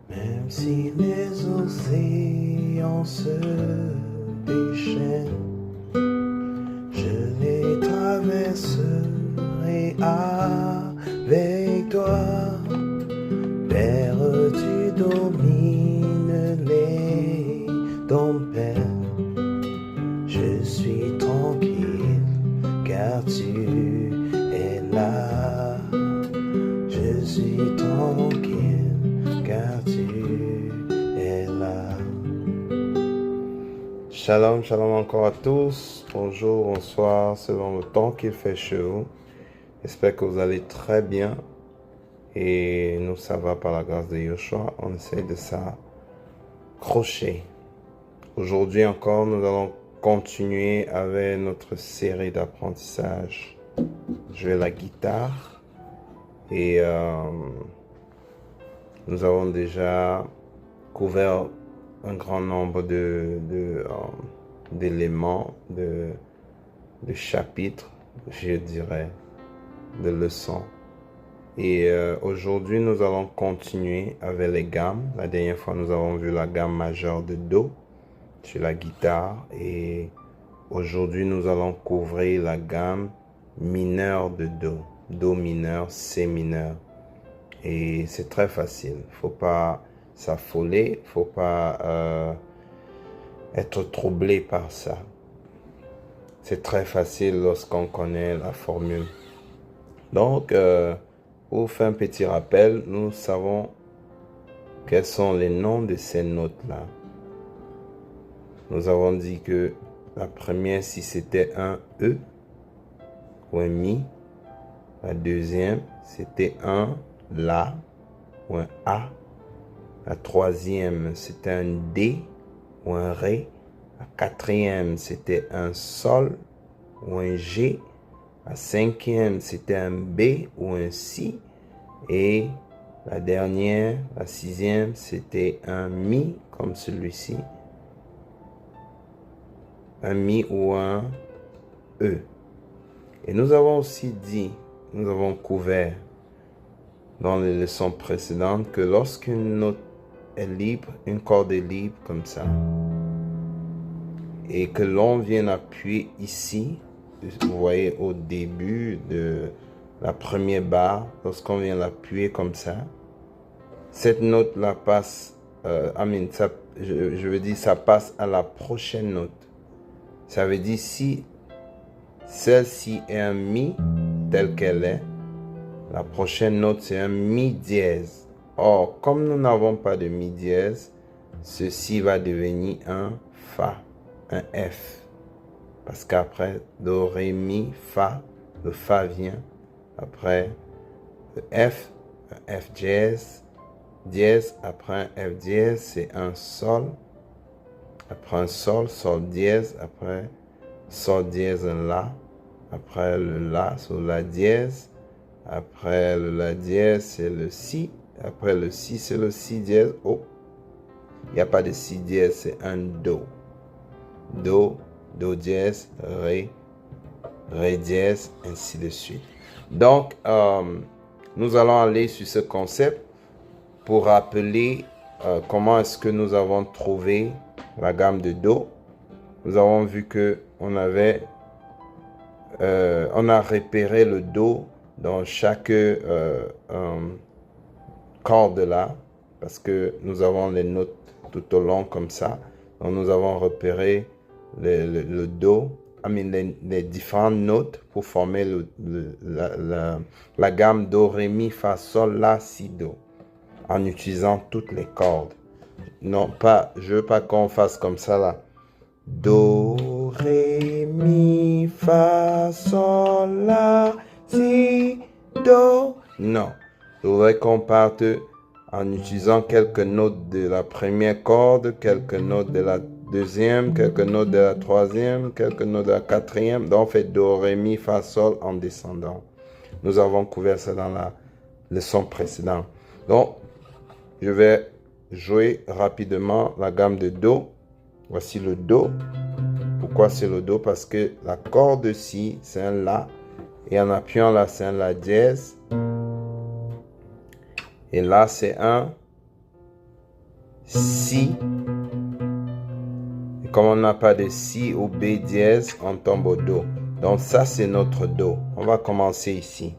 Même si les océans se déchaînent, je les traverserai avec toi. Père, tu domines les tempêtes. Je suis tranquille car tu es là. Je suis tranquille car tu es là. Shalom, shalom encore à tous. Bonjour, bonsoir, selon le temps qu'il fait chaud. J'espère que vous allez très bien. Et nous, ça va par la grâce de Yoshua. On essaie de s'accrocher. Aujourd'hui encore, nous allons continuer avec notre série d'apprentissage. Je vais la guitare. Et nous avons déjà couvert un grand nombre d'éléments, de chapitres, je dirais, de leçons. Et aujourd'hui, nous allons continuer avec les gammes. La dernière fois, nous avons vu la gamme majeure de Do sur la guitare. Et aujourd'hui, nous allons couvrir la gamme mineure de Do. Do mineur, C mineur. Et c'est très facile. Il ne faut pas s'affoler. Il ne faut pas être troublé par ça. C'est très facile lorsqu'on connaît la formule. Donc, pour faire un petit rappel, nous savons quels sont les noms de ces notes-là. Nous avons dit que la première, si c'était un E ou un Mi. La deuxième, c'était un La ou un A. La troisième, c'était un D ou un Ré. La quatrième, c'était un Sol ou un G. La cinquième, c'était un B ou un Si. Et la dernière, la sixième, c'était un Mi, comme celui-ci. Un Mi ou un E. Et nous avons aussi dit, nous avons couvert dans les leçons précédentes que lorsqu'une note est libre, une corde est libre comme ça, et que l'on vient appuyer ici, vous voyez au début de la première barre, lorsqu'on vient l'appuyer comme ça, cette note-là passe, je veux dire, ça passe à la prochaine note. Ça veut dire si celle-ci est un Mi, telle qu'elle est, la prochaine note c'est un Mi dièse. Or, comme nous n'avons pas de Mi dièse, ceci va devenir un Fa, un F. Parce qu'après Do, Ré, Mi, Fa, le Fa vient. Après le F, un F dièse, après un F dièse, c'est un Sol. Après un Sol, Sol dièse, après Sol dièse, un La. Après le La, sur La dièse. Après le La dièse, c'est le Si. Après le Si, c'est le Si dièse. Oh, il n'y a pas de Si dièse, c'est un Do. Do, Do dièse, Ré, Ré dièse, ainsi de suite. Donc, nous allons aller sur ce concept pour rappeler comment est-ce que nous avons trouvé la gamme de Do. Nous avons vu que on a repéré le Do dans chaque corde là, parce que nous avons les notes tout au long comme ça. Donc nous avons repéré le Do, les différentes notes pour former la gamme Do, Ré, Mi, Fa, Sol, La, Si, Do, en utilisant toutes les cordes. Non, je veux pas qu'on fasse comme ça là. Do, Ré, Mi, Fa, Sol, La, Si, Do. Non, je voudrais qu'on parte en utilisant quelques notes de la première corde, quelques notes de la deuxième, quelques notes de la troisième, quelques notes de la quatrième. Donc on fait Do, Ré, Mi, Fa, Sol en descendant. Nous avons couvert ça dans la leçon précédente. Donc, je vais jouer rapidement la gamme de Do. Voici le Do. Pourquoi c'est le Do? Parce que la corde ci, c'est un La. Et en appuyant là, c'est un La dièse. Et là, c'est un si. Et comme on n'a pas de si ou B dièse, on tombe au do. Donc ça, c'est notre do. On va commencer ici.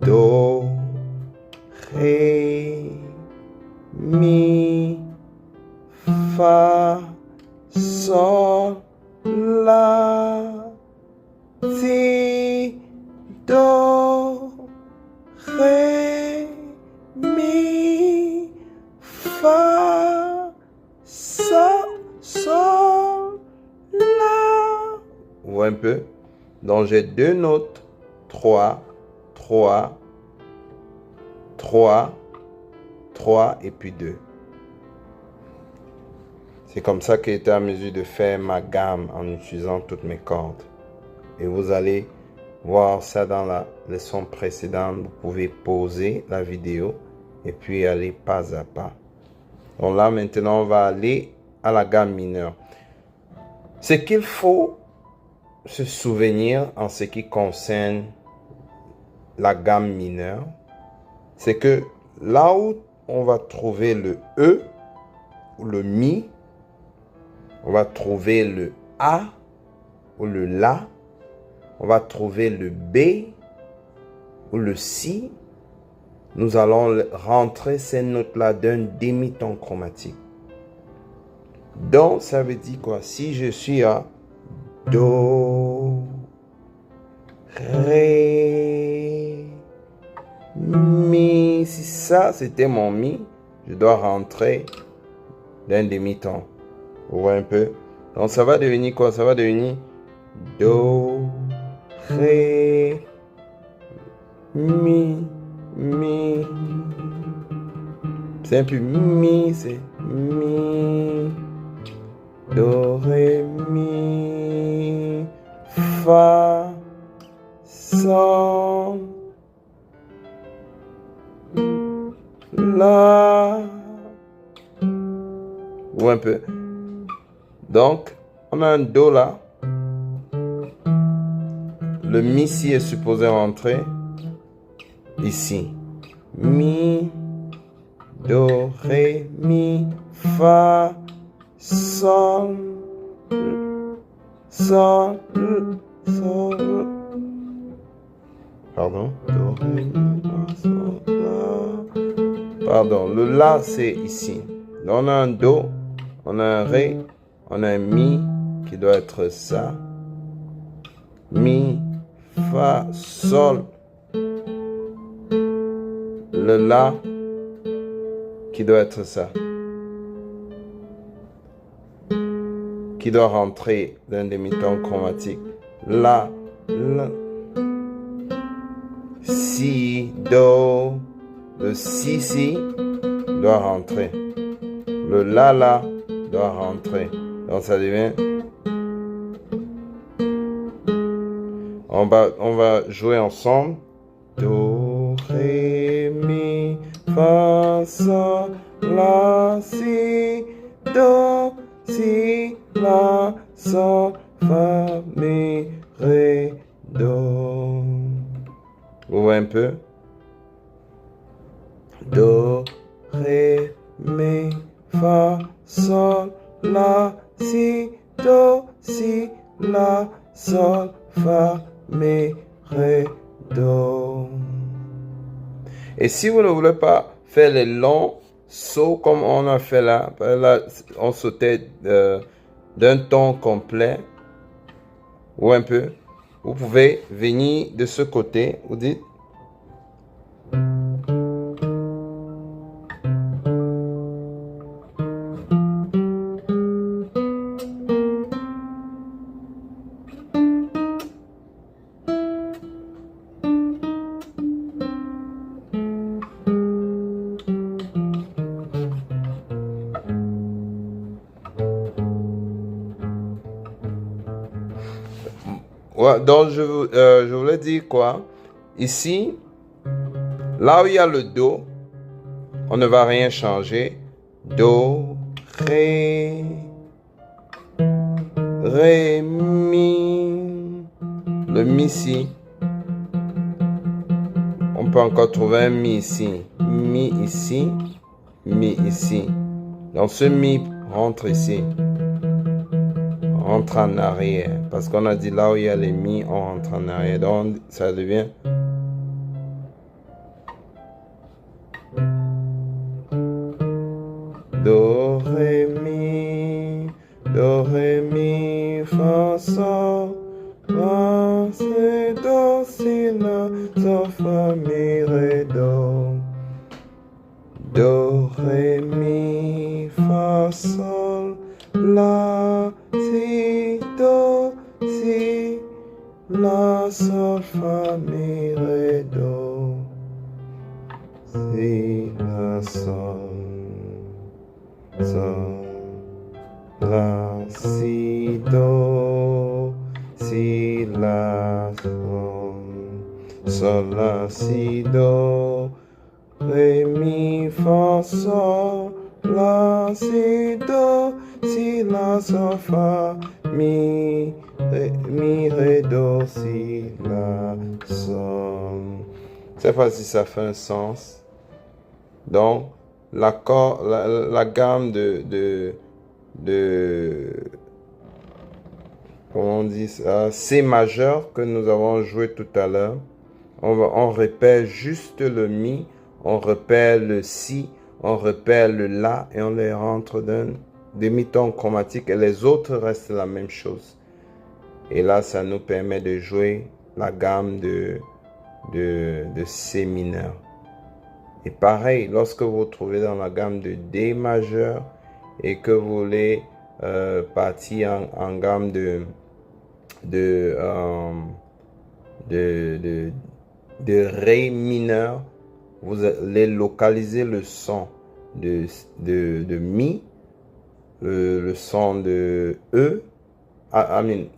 Do, ré, mi, fa, sol, la, si, do, ré, mi, fa, sol, la. Ou un peu. Donc j'ai deux notes. 3, 3, 3, 3 et puis 2. C'est comme ça que j'étais en mesure de faire ma gamme en utilisant toutes mes cordes. Et vous allez voir ça dans la leçon précédente. Vous pouvez pauser la vidéo et puis aller pas à pas. Donc là maintenant on va aller à la gamme mineure. Ce qu'il faut se souvenir en ce qui concerne la gamme mineure, c'est que là où on va trouver le E ou le Mi, on va trouver le A ou le La, on va trouver le B ou le Si. Nous allons rentrer ces notes-là d'un demi-ton chromatique. Donc, ça veut dire quoi? Si je suis à Do, Ré, Mi, si ça c'était mon Mi, je dois rentrer d'un demi-ton. Vous voyez un peu? Donc ça va devenir quoi? Ça va devenir Do, Ré, Mi, Mi. C'est un peu Mi, c'est Mi, Do, Ré, Mi, Fa, Sol, La. Ou un peu. Donc, on a un Do là. Le Mi si est supposé rentrer ici. Mi, Do, Ré, Mi, Fa, Sol, Sol, Sol. Pardon. Do, Ré, Mi, Fa, Sol, La. Pardon, le La c'est ici. Donc, on a un Do, on a un Ré, on a un Mi qui doit être ça. Mi, Fa, Sol. Le La qui doit être ça. Qui doit rentrer d'un demi-ton chromatique. La, La. Si, Do. Le Si doit rentrer. Le La doit rentrer. Donc ça devient... On va jouer ensemble. Do, Ré, Mi, Fa, Sol, La, Si, Do, Si, La, Sol, Fa, Mi, Ré, Do. Vous voyez un peu? Do, Ré, Mi, Fa, Sol, La, Si, Do, Si, La, Sol, Fa, Mi, Ré, Do. Et si vous ne voulez pas faire les longs sauts comme on a fait là, on sautait d'un ton complet ou un peu, vous pouvez venir de ce côté, vous dites ouais, donc je voulais dire quoi? Ici, là où il y a le Do, on ne va rien changer. Do, Ré, Ré, Mi. Le Mi si. On peut encore trouver un Mi ici. Mi ici. mi ici. Donc ce mi rentre ici. Rentre en arrière. Parce qu'on a dit là où il y a les mi, on rentre en arrière. Donc ça devient do, ré, mi, fa, sol, la, si, do, si, la, sol, fa, mi, ré, do. Do, ré, mi, fa, sol, la, si, do, si, la, sol, fa, mi, ré, do. Si, la, sol, la, si, do, si, la, sol, la, si, do, ré, mi, fa, sol, la, si, do, si, la, sol, fa, mi, ré, do, si, la, sol. Je sais pas si ça fait un sens. Donc, l'accord, la gamme de comment on dit ça, C majeur que nous avons joué tout à l'heure. On repère juste le mi, on repère le si, on repère le la et on les rentre d'un demi-ton chromatique et les autres restent la même chose. Et là, ça nous permet de jouer la gamme de C mineur. Et pareil, lorsque vous vous trouvez dans la gamme de D majeur et que vous voulez partir en gamme de Ré mineur, vous allez localiser le son de Mi, le son de E,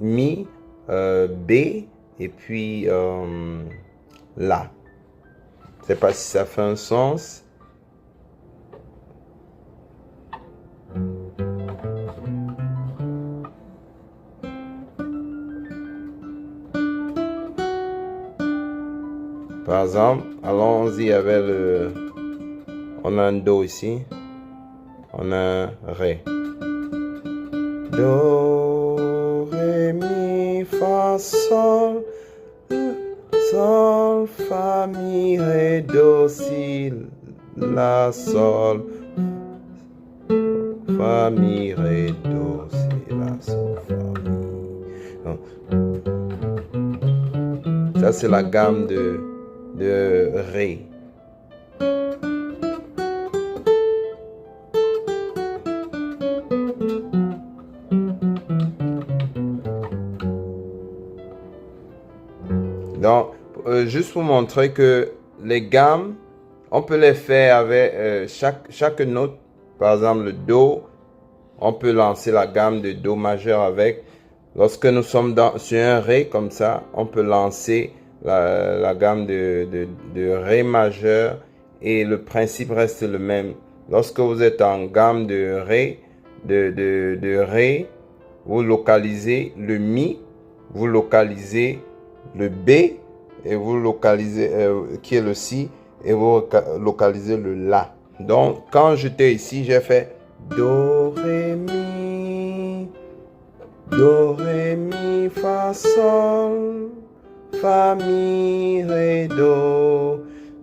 Mi, B et puis La. Je ne sais pas si ça fait un sens. Par exemple, allons-y avec le... On a un Do ici. On a un Ré. Do, Ré, Mi, Fa, Sol. Sol, Fa, Mi, Ré, Do, Si, La, Sol. Fa, Mi, Ré, Do, Si, La, Sol, Fa, Mi. Ça, c'est la gamme de Ré. Donc, juste pour montrer que les gammes, on peut les faire avec chaque note. Par exemple, le Do, on peut lancer la gamme de Do majeur avec. Lorsque nous sommes sur un Ré comme ça, on peut lancer la gamme de Ré majeur et le principe reste le même. Lorsque vous êtes en gamme de Ré, Ré, vous localisez le Mi, vous localisez le B et vous localisez qui est le Si et vous localisez le La. Donc quand j'étais ici, j'ai fait Do, Ré, Mi, Do, Ré, Mi, Fa, Sol, Fa, Mi, Ré, Do,